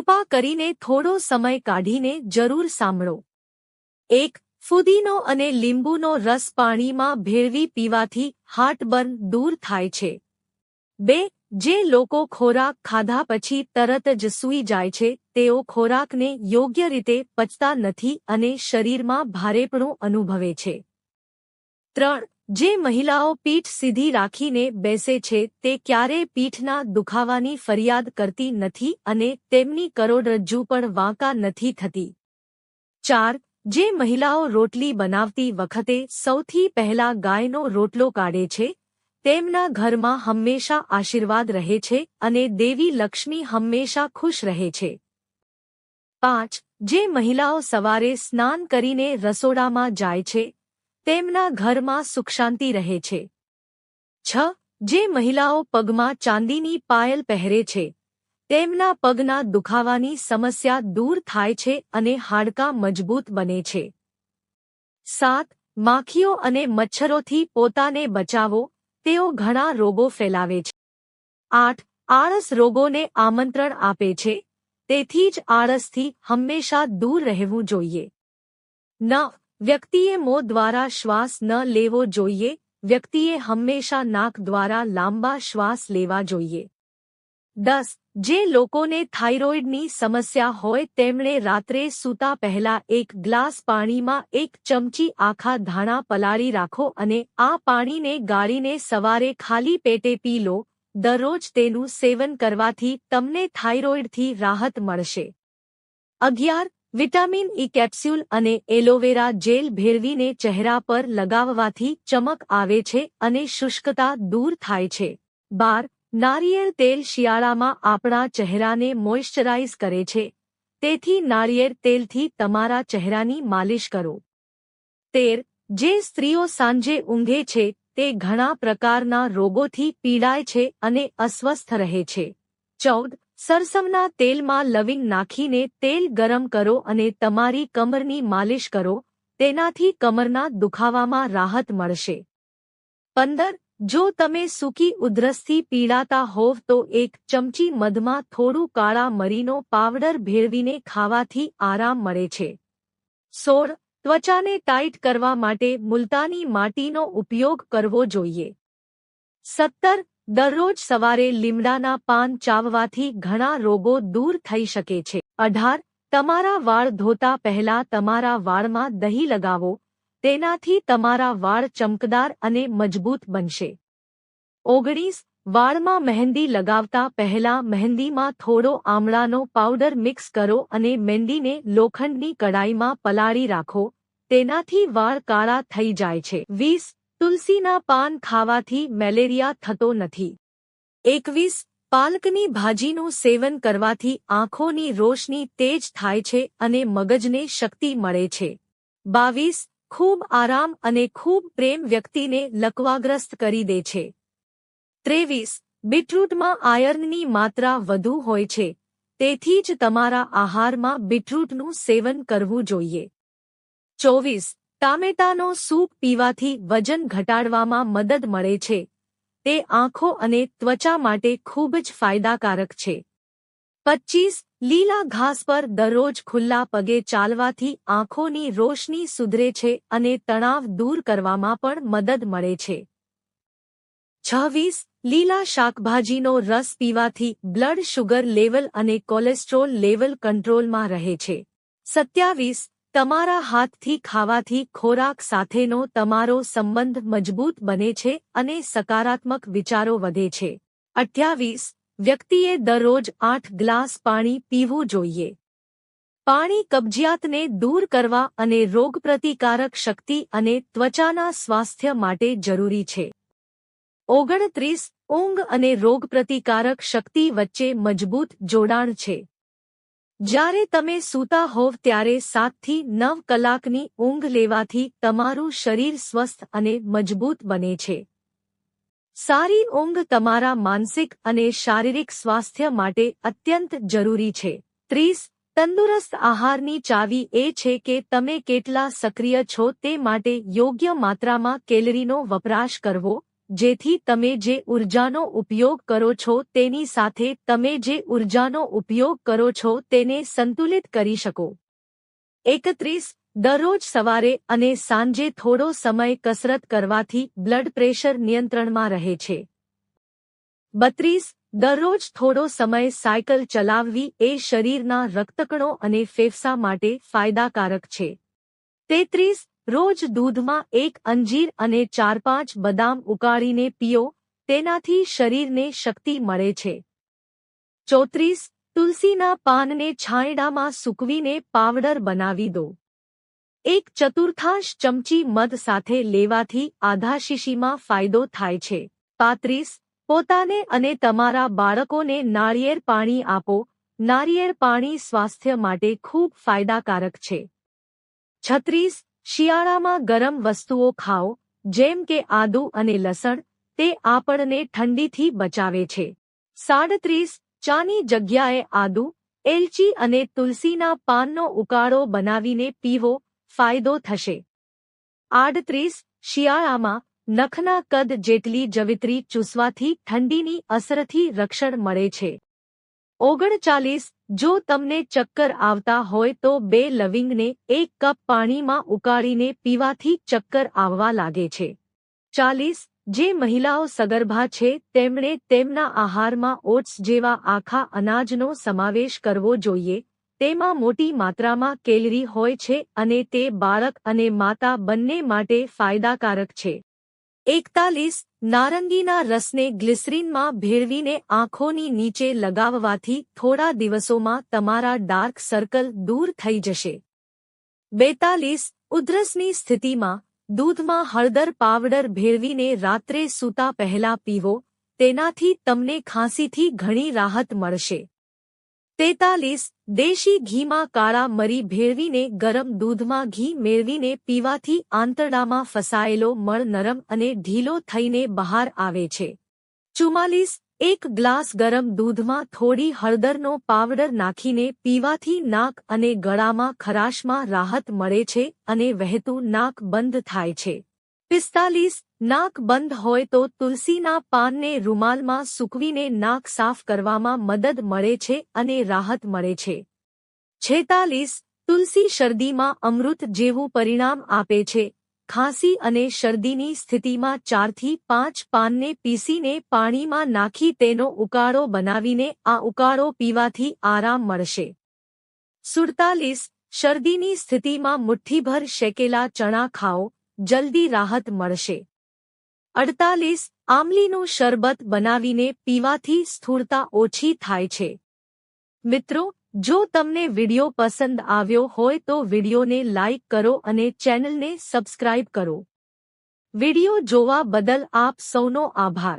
કૃપા કરીને થોડો સમય કાઢીને જરૂર સાંભળો। 1. ફુદીનો અને લીંબુનો રસ પાણીમાં ભેળવી પીવાથી હાર્ટબર્ન દૂર થાય છે। 2. જે લોકો ખોરાક ખાધા પછી તરત જ સૂઈ જાય છે તેઓ ખોરાકને યોગ્ય રીતે પચતા નથી અને શરીરમાં ભારેપણું અનુભવે છે। 3. જે મહિલાઓ પીઠ સીધી રાખીને બેસે છે તે ક્યારેય પીઠના દુખાવાની ફરિયાદ કરતી નથી અને તેમની કરોડરજ્જુ પણ વાંકા નથી થતી। 4. જે મહિલાઓ રોટલી બનાવતી વખતે સૌથી પહેલા ગાયનો રોટલો કાઢે છે તેમના ઘરમાં હંમેશા આશીર્વાદ રહે છે અને દેવી લક્ષ્મી હંમેશા ખુશ રહે છે। 5. જે મહિલાઓ સવારે સ્નાન કરીને રસોડામાં જાય છે તેમના ઘરમાં સુખશાંતિ રહે છે। 6. જે મહિલાઓ પગમાં ચાંદીની પાયલ પહેરે છે તેમના પગના દુખાવાની સમસ્યા દૂર થાય છે અને હાડકાં મજબૂત બને છે। 7. માખીઓ અને મચ્છરોથી પોતાને બચાવો તેઓ ઘણા રોગો ફેલાવે છે। 8. આળસ રોગોને આમંત્રણ આપે છે તેથી જ આળસથી હંમેશા દૂર રહેવું જોઈએ। 9. વ્યક્તિએ મોં દ્વારા શ્વાસ ન લેવો જોઈએ, વ્યક્તિએ હંમેશા નાક દ્વારા લાંબા શ્વાસ લેવા જોઈએ। 10. જે લોકોને થાઇરોઇડની સમસ્યા હોય તેમણે રાત્રે સૂતા પહેલા 1 ગ્લાસ પાણીમાં 1 ચમચી આખા ધાણા પલાળી રાખો અને આ પાણીને ગાળીને સવારે ખાલી પેટે પી લો। દરરોજ તેનું સેવન કરવાથી તમને થાઇરોઇડથી રાહત મળશે। 11. વિટામિન ઇ કેપ્સ્યુલ અને એલોવેરા જેલ ભેળવીને ચહેરા પર લગાવવાથી ચમક આવે છે અને શુષ્કતા દૂર થાય છે। 12. નારિયેળ તેલ શિયાળામાં આપણા ચહેરાને મોઇશ્ચરાઇઝ કરે છે તેથી નારિયેળ તેલથી તમારા ચહેરાની માલિશ કરો। 13. જે સ્ત્રીઓ સાંજે ઊંઘે છે તે ઘણા પ્રકારના રોગોથી પીડાય છે અને અસ્વસ્થ રહે છે। 14. સરસવના તેલમાં લવિંગ નાખીને તેલ ગરમ કરો અને તમારી કમરની માલિશ કરો, તેનાથી કમરના દુખાવામાં રાહત મળશે। 15. જો તમે સૂકી ઉધરસથી પીડાતા હોવ તો 1 ચમચી મધમાં થોડું કાળા મરીનો પાવડર ભેળવીને ખાવાથી આરામ મળે છે। 16. ત્વચાને ટાઇટ કરવા માટે મુલતાની માટીનો ઉપયોગ કરવો જોઈએ। 17. દરરોજ સવારે લીમડાના પાન ચાવવાથી ઘણા રોગો દૂર થઈ શકે છે। 18. તમારા વાળ ધોતા પહેલા તમારા વાળમાં દહીં લગાવો, તેનાથી તમારા વાળ ચમકદાર અને મજબૂત બનશે। 19. વાળમાં મહેંદી લગાવતા પહેલા મહેંદીમાં થોડો આમળાનો પાવડર મિક્સ કરો અને મહેંદીને લોખંડની કડાઈમાં પલાળી રાખો, તેનાથી વાળ કાળા થઈ જાય છે। 20. તુલસીના પાન ખાવાથી મેલેરિયા થતો નથી। 21. પાલકની ભાજીનું સેવન કરવાથી આંખોની રોશની તેજ થાય છે અને મગજને શક્તિ મળે છે। 22. ખૂબ આરામ અને ખૂબ પ્રેમ વ્યક્તિને લકવાગ્રસ્ત કરી દે છે। 23. બીટરૂટમાં આયર્નની માત્રા વધુ હોય છે તેથી જ તમારા આહારમાં બીટરૂટનું સેવન કરવું જોઈએ। 24. ટામેટાનો સૂપ પીવાથી વજન ઘટાડવામાં મદદ મળે છે, તે આંખો અને ત્વચા માટે ખૂબ જ ફાયદાકારક છે। 25. લીલા ઘાસ પર દરરોજ ખુલ્લા પગે ચાલવાથી આંખોની રોશની સુધરે છે અને તણાવ દૂર કરવામાં પણ મદદ મળે છે। 26. લીલા શાકભાજીનો રસ પીવાથી બ્લડ શુગર લેવલ અને કોલેસ્ટ્રોલ લેવલ કંટ્રોલમાં રહે છે। 27. તમારા હાથથી ખાવાથી ખોરાક સાથેનો તમારો સંબંધ મજબૂત બને છે અને સકારાત્મક વિચારો વધે છે। 28. વ્યક્તિએ દરરોજ 8 ગ્લાસ પાણી પીવું જોઈએ। પાણી કબજિયાતને દૂર કરવા અને રોગપ્રતિકારક શક્તિ અને ત્વચાના સ્વાસ્થ્ય માટે જરૂરી છે। 29. ઊંઘ અને રોગપ્રતિકારક શક્તિ વચ્ચે મજબૂત જોડાણ છે। જ્યારે તમે સૂતા હોવ ત્યારે 7 થી 9 કલાકની ઊંઘ લેવાથી તમારું શરીર સ્વસ્થ અને મજબૂત બને છે। સારી ઊંઘ તમારા માનસિક અને શારીરિક સ્વાસ્થ્ય માટે અત્યંત જરૂરી છે। 30. તંદુરસ્ત આહારની ચાવી એ છે કે તમે કેટલા સક્રિય છો તે માટે યોગ્ય માત્રામાં કેલરીનો વપરાશ કરવો, જેથી તમે જે ઉર્જાનો ઉપયોગ કરો છો તેની સાથે તમે જે ઉર્જાનો ઉપયોગ કરો છો તેને સંતુલિત કરી શકો. 31. દરરોજ સવારે અને સાંજે થોડો સમય કસરત કરવાથી બ્લડ પ્રેશર નિયંત્રણમાં રહે છે. 32. દરરોજ થોડો સમય સાયકલ ચલાવવી એ શરીરના રક્તકણો અને ફેફસા માટે ફાયદાકારક છે. 33. રોજ દૂધમાં એક અંજીર અને 4-5 બદામ ઉકાળીને પીઓ, તેનાથી શરીરને શક્તિ મળે છે. 34. તુલસીના પાનને છાંયડામાં સૂકવીને પાવડર બનાવી દો. 1/4 ચમચી મધ સાથે લેવાથી આધા શીશીમાં ફાયદો થાય છે. 35. પોતાને અને તમારા બાળકોને નાળિયેર પાણી આપો. નાળિયેર પાણી સ્વાસ્થ્ય માટે ખૂબ ફાયદાકારક છે. 36. શિયાળામાં ગરમ વસ્તુઓ ખાઓ, જેમ કે આદુ અને લસણ, તે આપણને ઠંડીથી બચાવે છે. 37. ચાની જગ્યાએ આદુ, એલચી અને તુલસીના પાનનો ઉકાળો બનાવીને પીવો, ફાયદો થશે. 38. શિયાળામાં નખના કદ જેટલી જવિત્રી ચૂસવાથી ઠંડીની અસરથી રક્ષણ મળે છે. 39. જો તમને ચક્કર આવતા હોય તો 2 લવિંગને 1 કપ પાણીમાં ઉકાળીને પીવાથી ચક્કર આવવા લાગે છે. 40. જે મહિલાઓ સગર્ભા છે તેમણે તેમના આહારમાં ઓટ્સ જેવા આખા અનાજનો સમાવેશ કરવો જોઈએ. તેમાં મોટી માત્રામાં કેલરી હોય છે અને તે બાળક અને માતા બંને માટે ફાયદાકારક છે. 41. નારંગીના રસને ગ્લિસરીનમાં ભેળવીને આંખોની નીચે લગાવવાથી થોડા દિવસોમાં તમારા ડાર્ક સર્કલ દૂર થઈ જશે. 42. ઉધરસની સ્થિતિમાં દૂધમાં હળદર પાવડર ભેળવીને રાત્રે સૂતા પહેલા પીવો, તેનાથી તમને ખાંસીથી ઘણી રાહત મળશે. 43. દેશી ઘીમાં કાળા મરી ભેળવીને ગરમ દૂધમાં ઘી મેળવીને પીવાથી આંતરડામાં ફસાયેલો મળ નરમ અને ઢીલો થઈને બહાર આવે છે. 44. એક ગ્લાસ ગરમ દૂધમાં થોડી હળદરનો પાવડર નાખીને પીવાથી નાક અને ગળામાં ખરાશમાં રાહત મળે છે અને વહેતું નાક બંધ થાય છે. 45. નાક બંધ હોય તો તુલસીના પાનને રૂમાલમાં સૂકવીને નાક સાફ કરવામાં મદદ મળે છે અને રાહત મળે છે. 46. તુલસી શરદીમાં અમૃત જેવું પરિણામ આપે છે. ખાંસી અને શરદીની સ્થિતિમાં 4 થી 5 પાનને પીસીને પાણીમાં નાખી તેનો ઉકાળો બનાવીને આ ઉકાળો પીવાથી આરામ મળશે. 47. શરદીની સ્થિતિમાં મુઠ્ઠીભર શેકેલા ચણા ખાઓ, જલ્દી રાહત મળશે. 48. આમલીનું શરબત બનાવીને પીવાથી સ્થૂળતા ઓછી થાય છે. મિત્રો, જો તમને વિડિયો પસંદ આવ્યો હોય તો વિડિયોને લાઇક કરો અને ચેનલને સબસ્ક્રાઇબ કરો. વિડિયો જોવા બદલ આપ સૌનો આભાર.